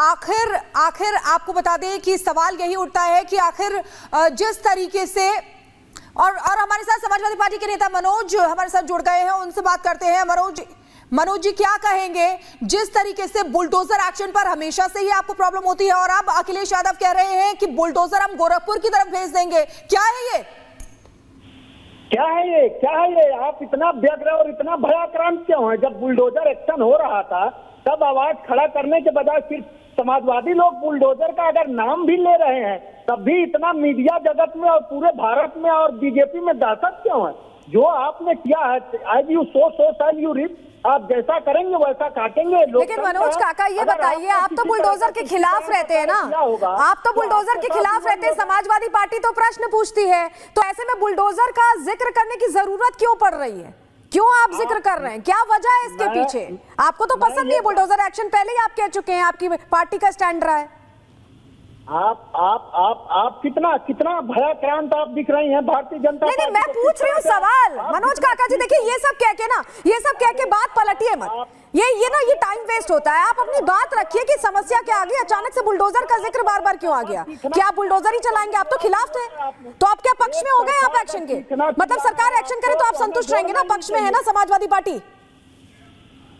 आखिर आपको बता दें कि सवाल यही उठता है कि आखिर जिस तरीके से और हमारे साथ समाजवादी पार्टी के नेता मनोज हमारे साथ जुड़ गए हैं, उनसे बात करते हैं। मनोज जी क्या कहेंगे, जिस तरीके से बुलडोजर एक्शन पर हमेशा से ही आपको प्रॉब्लम होती है और अब अखिलेश यादव कह रहे हैं कि बुलडोजर हम गोरखपुर की तरफ भेज देंगे, क्या है ये? क्या है ये? आप इतना व्यग्र और इतना भयाक्रांत क्यों है? जब बुलडोजर एक्शन हो रहा था तब आवाज खड़ा करने के बजाय सिर्फ समाजवादी लोग बुलडोजर का अगर नाम भी ले रहे हैं तब भी इतना मीडिया जगत में और पूरे भारत में और बीजेपी में दहशत क्यों है? जो आपने किया है, as you sow shall you reap, आप जैसा करेंगे वैसा काटेंगे। लेकिन मनोज काका ये बताइए, आप तो बुलडोजर के खिलाफ रहते हैं ना, आप तो बुलडोजर के खिलाफ रहते हैं, समाजवादी पार्टी तो प्रश्न पूछती है, तो ऐसे में बुलडोजर का जिक्र करने की जरूरत क्यों पड़ रही है? क्यों आप जिक्र कर रहे हैं? क्या वजह है इसके पीछे? आपको तो पसंद नहीं है बुलडोजर एक्शन, पहले ही आप कह चुके हैं, आपकी पार्टी का स्टैंड रहा है। आप कितना भयाक्रांत आप दिख रही हैं भारतीय जनता पार्टी। नहीं, मैं पूछ रही हूँ सवाल मनोज काका जी। देखिए ये सब कह के बात पलटिए मत, ये टाइम वेस्ट होता है। आप अपनी बात रखिए कि समस्या क्या आ गई, अचानक से बुलडोजर का जिक्र बार बार क्यों आ गया? क्या आप बुलडोजर ही चलाएंगे? आप तो खिलाफ थे, तो आप क्या पक्ष में हो गए आप एक्शन के? मतलब सरकार एक्शन करे तो आप संतुष्ट रहेंगे ना? पक्ष में है ना समाजवादी पार्टी?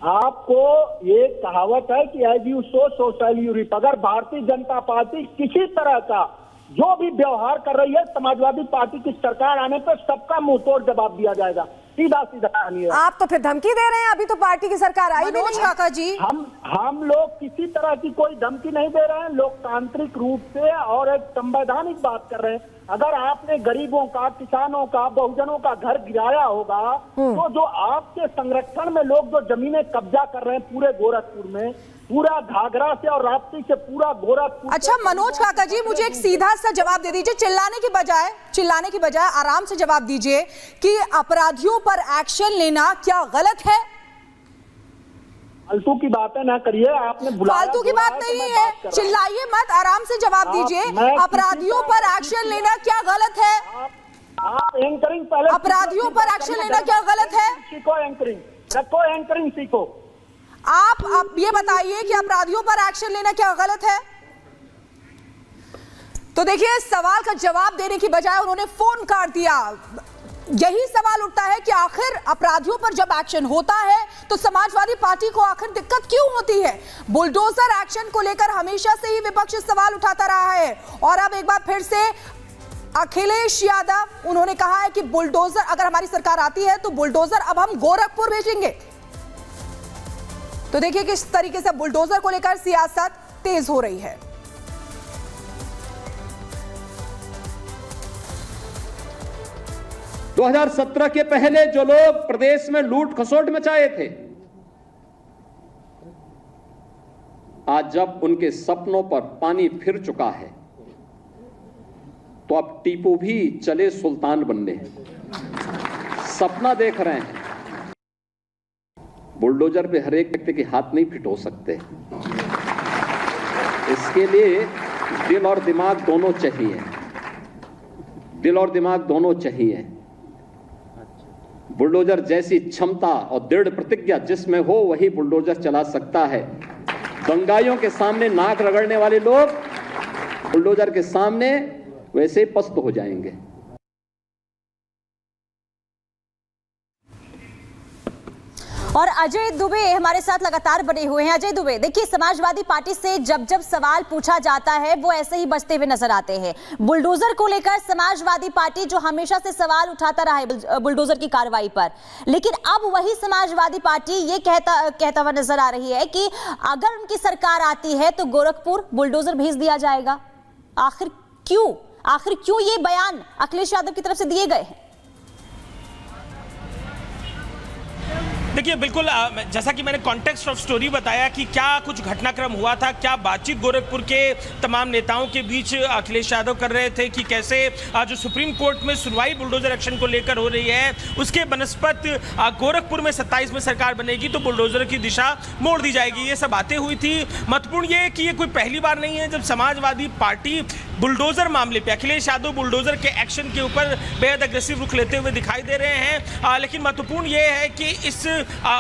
आपको ये कहावत है कि as you sow shall you reap. अगर भारतीय जनता पार्टी किसी तरह का जो भी व्यवहार कर रही है, समाजवादी पार्टी की सरकार आने पर सबका मुंहतोड़ जवाब दिया जाएगा, सीधा कहानी है। आप तो फिर धमकी दे रहे हैं, अभी तो पार्टी की सरकार आई नहीं। काका जी, हम लोग किसी तरह की कोई धमकी नहीं दे रहे हैं, लोकतांत्रिक रूप से और एक संवैधानिक बात कर रहे हैं। अगर आपने गरीबों का, किसानों का, बहुजनों का घर गिराया होगा तो जो आपके संरक्षण में लोग जो जमीनें कब्जा कर रहे हैं पूरे गोरखपुर में, पूरा घाघरा से और राप्ती से पूरा गोरखपुर। अच्छा मनोज काका जी, मुझे एक सीधा सा जवाब दे दीजिए, चिल्लाने की बजाय आराम से जवाब दीजिए कि अपराधियों पर एक्शन लेना क्या गलत है? फालतू की बातें ना करिए, आपने बुलाया। फालतू की बात नहीं है, चिल्लाइए मत, आराम से जवाब दीजिए। अपराधियों पर एक्शन लेना क्या गलत है? आप एंकरिंग पहले, अपराधियों पर एक्शन लेना क्या गलत है? सीखो एंकरिंग सीखो। आप ये बताइए कि अपराधियों पर एक्शन लेना क्या गलत है? तो देखिए, सवाल का जवाब देने की बजाय उन्होंने फोन काट दिया। यही सवाल उठता है कि आखिर अपराधियों पर जब एक्शन होता है तो समाजवादी पार्टी को आखिर दिक्कत क्यों होती है? बुलडोजर एक्शन को लेकर हमेशा से ही विपक्ष सवाल उठाता रहा है और अब एक बार फिर से अखिलेश यादव उन्होंने कहा है कि बुलडोजर, अगर हमारी सरकार आती है तो बुलडोजर अब हम गोरखपुर भेजेंगे। तो देखिए किस तरीके से बुलडोजर को लेकर सियासत तेज हो रही है। दो 2017 के पहले जो लोग प्रदेश में लूट खसोट मचाए थे, आज जब उनके सपनों पर पानी फिर चुका है तो अब टीपू भी चले सुल्तान बनने सपना देख रहे हैं। बुलडोजर पे हर एक व्यक्ति के हाथ नहीं फिट हो सकते, इसके लिए दिल और दिमाग दोनों चाहिए, दिल और दिमाग दोनों चाहिए। बुलडोजर जैसी क्षमता और दृढ़ प्रतिज्ञा जिसमें हो वही बुलडोजर चला सकता है। दंगाइयों के सामने नाक रगड़ने वाले लोग बुलडोजर के सामने वैसे ही पस्त हो जाएंगे। और अजय दुबे हमारे साथ लगातार बने हुए हैं। अजय दुबे, देखिए समाजवादी पार्टी से जब सवाल पूछा जाता है वो ऐसे ही बचते हुए नजर आते हैं। बुलडोजर को लेकर समाजवादी पार्टी जो हमेशा से सवाल उठाता रहा है बुलडोजर की कार्रवाई पर, लेकिन अब वही समाजवादी पार्टी ये कहता हुआ नजर आ रही है कि अगर उनकी सरकार आती है तो गोरखपुर बुलडोजर भेज दिया जाएगा। आखिर क्यों ये बयान अखिलेश यादव की तरफ से दिए गए हैं? देखिए बिल्कुल, जैसा कि मैंने कॉन्टेक्स्ट ऑफ स्टोरी बताया कि क्या कुछ घटनाक्रम हुआ था, क्या बातचीत गोरखपुर के तमाम नेताओं के बीच अखिलेश यादव कर रहे थे कि कैसे जो सुप्रीम कोर्ट में सुनवाई बुलडोजर एक्शन को लेकर हो रही है उसके बनस्पत गोरखपुर में 27 में सरकार बनेगी तो बुलडोजर की दिशा मोड़ दी जाएगी। ये सब बातें हुई थी। महत्वपूर्ण ये कि ये कोई पहली बार नहीं है जब समाजवादी पार्टी बुलडोजर मामले पे अखिलेश यादव बुलडोजर के एक्शन के ऊपर बेहद अग्रेसिव रुख लेते हुए दिखाई दे रहे हैं। लेकिन महत्वपूर्ण ये है कि इस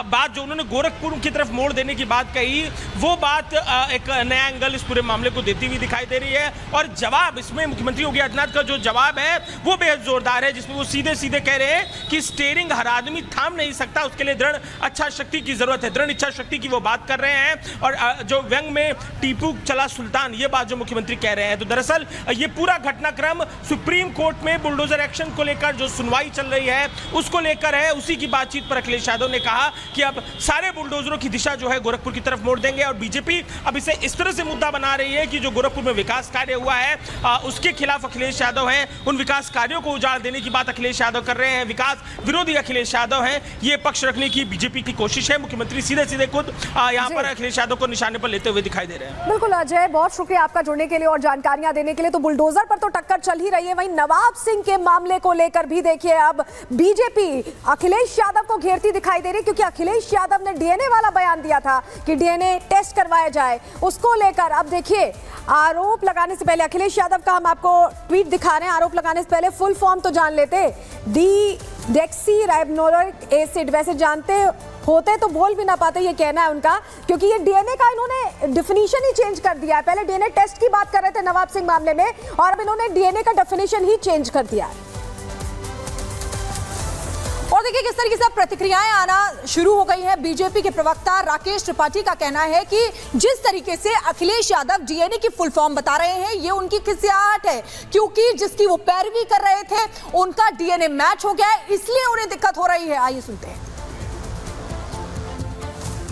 बात जो उन्होंने गोरखपुर की तरफ मोड़ देने की बात कही, वो बात एक नया एंगल इस पूरे मामले को देती हुई दिखाई दे रही है। और जवाब इसमें मुख्यमंत्री योगी आदित्यनाथ का जो जवाब है वो बेहद जोरदार है, जिसमें वो सीधे सीधे कह रहे हैं कि स्टीयरिंग हर आदमी थाम नहीं सकता, उसके लिए दृढ़ इच्छा शक्ति की जरूरत है। दृढ़ इच्छा शक्ति की वो बात कर रहे हैं। और जो व्यंग में टीपू चला सुल्तान, ये बात जो मुख्यमंत्री कह रहे हैं, तो दरअसल ये पूरा घटनाक्रम सुप्रीम कोर्ट में बुलडोजर एक्शन को लेकर जो सुनवाई चल रही है उसको लेकर है। उसी की बातचीत पर अखिलेश यादव ने कहा कि अब सारे बुलडोजरों की दिशा जो है गोरखपुर की तरफ मोड़ देंगे। और बीजेपी अब इसे इस तरह से मुद्दा बना रही है कि जो गोरखपुर में विकास कार्य हुआ है उसके खिलाफ अखिलेश यादव हैं, उन विकास कार्यों को उजाड़ देने की बात अखिलेश यादव कर रहे हैं। विकास विरोधी अखिलेश यादव हैं, ये पक्ष रखने की बीजेपी की कोशिश है। मुख्यमंत्री सीधे सीधे खुद यहाँ पर अखिलेश यादव को निशाने पर लेते हुए दिखाई दे रहे हैं। बिल्कुल अजय, बहुत शुक्रिया आपका जुड़ने के लिए और जानकारियां देने के लिए। तो बुलडोजर पर तो टक्कर चल ही रही है, वहीं नवाब सिंह के मामले को लेकर भी देखिए अब बीजेपी अखिलेश यादव को घेरती दिखाई दे रही, क्योंकि अखिलेश यादव ने डीएनए वाला बयान दिया था कि डीएनए टेस्ट करवाया जाए, उसको लेकर अब देखिए आरोप लगाने से पहले अखिलेश यादव का हम आपको ट्वीट दिखा रहे हैं। आरोप लगाने से पहले फुल फॉर्म तो जान लेते, डिडेक्सी राइबोन्यूक्लिक एसिड, वैसे जानते होते तो बोल भी ना पाते, ये कहना है उनका, क्योंकि ये डीएनए का इन्होंने डेफिनेशन ही चेंज कर दिया है। पहले डीएनए टेस्ट की बात कर रहे थे नवाब सिंह मामले में, और अब इन्होंने डीएनए का डेफिनेशन ही चेंज कर दिया है। और देखिए किस तरीके से प्रतिक्रियाएं आना शुरू हो गई हैं। बीजेपी के प्रवक्ता राकेश त्रिपाठी का कहना है कि जिस तरीके से अखिलेश यादव डीएनए की फुल फॉर्म बता रहे हैं, ये उनकी खिसियाहट है, क्योंकि जिसकी वो पैरवी कर रहे थे उनका डीएनए मैच हो गया है, इसलिए उन्हें दिक्कत हो रही है। आइए सुनते हैं।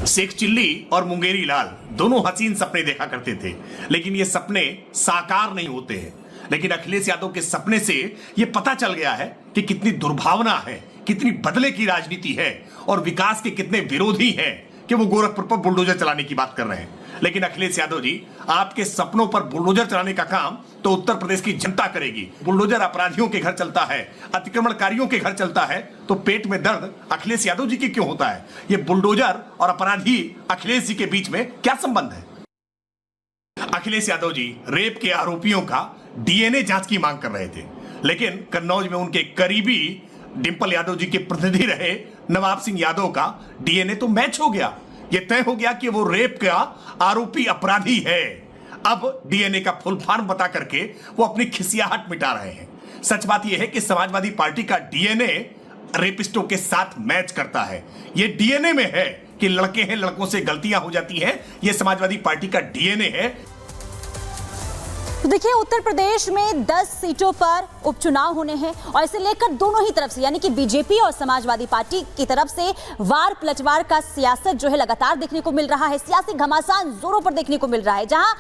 शेख चिल्ली और मुंगेरी लाल दोनों हसीन सपने देखा करते थे, लेकिन ये सपने साकार नहीं होते हैं। लेकिन अखिलेश यादव के सपने से ये पता चल गया है कि कितनी दुर्भावना है, कितनी बदले की राजनीति है और विकास के कितने विरोधी हैं कि वो गोरखपुर पर बुलडोजर चलाने की बात कर रहे हैं। लेकिन अखिलेश यादव जी, आपके सपनों पर बुलडोजर चलाने का काम तो उत्तर प्रदेश की जनता करेगी। बुलडोजर अपराधियों के घर चलता है, अतिक्रमणकारियों के घर चलता है, तो पेट में दर्द अखिलेश यादव जी की क्यों होता है? ये बुलडोजर और अपराधी अखिलेश जी के बीच में क्या संबंध है? अखिलेश यादव जी रेप के आरोपियों का डीएनए जांच की मांग कर रहे थे, लेकिन कन्नौज में उनके करीबी डिंपल यादव जी के प्रतिनिधि रहे नवाब सिंह यादव का डीएनए तो मैच हो गया। यह तय हो गया कि वो रेप का आरोपी अपराधी है। अब डीएनए का फुल फॉर्म बता करके वो अपनी खिसियाहट मिटा रहे हैं। सच बात यह है कि समाजवादी पार्टी का डीएनए रेपिस्टों के साथ मैच करता है। ये डीएनए में है कि लड़के हैं, लड़कों से गलतियां हो जाती हैं। ये समाजवादी पार्टी का डीएनए है। तो देखिए उत्तर प्रदेश में 10 सीटों पर उपचुनाव होने हैं और इसे लेकर दोनों ही तरफ से, यानी कि बीजेपी और समाजवादी पार्टी की तरफ से वार पलटवार का सियासत जो है लगातार देखने को मिल रहा है। सियासी घमासान जोरों पर देखने को मिल रहा है, जहां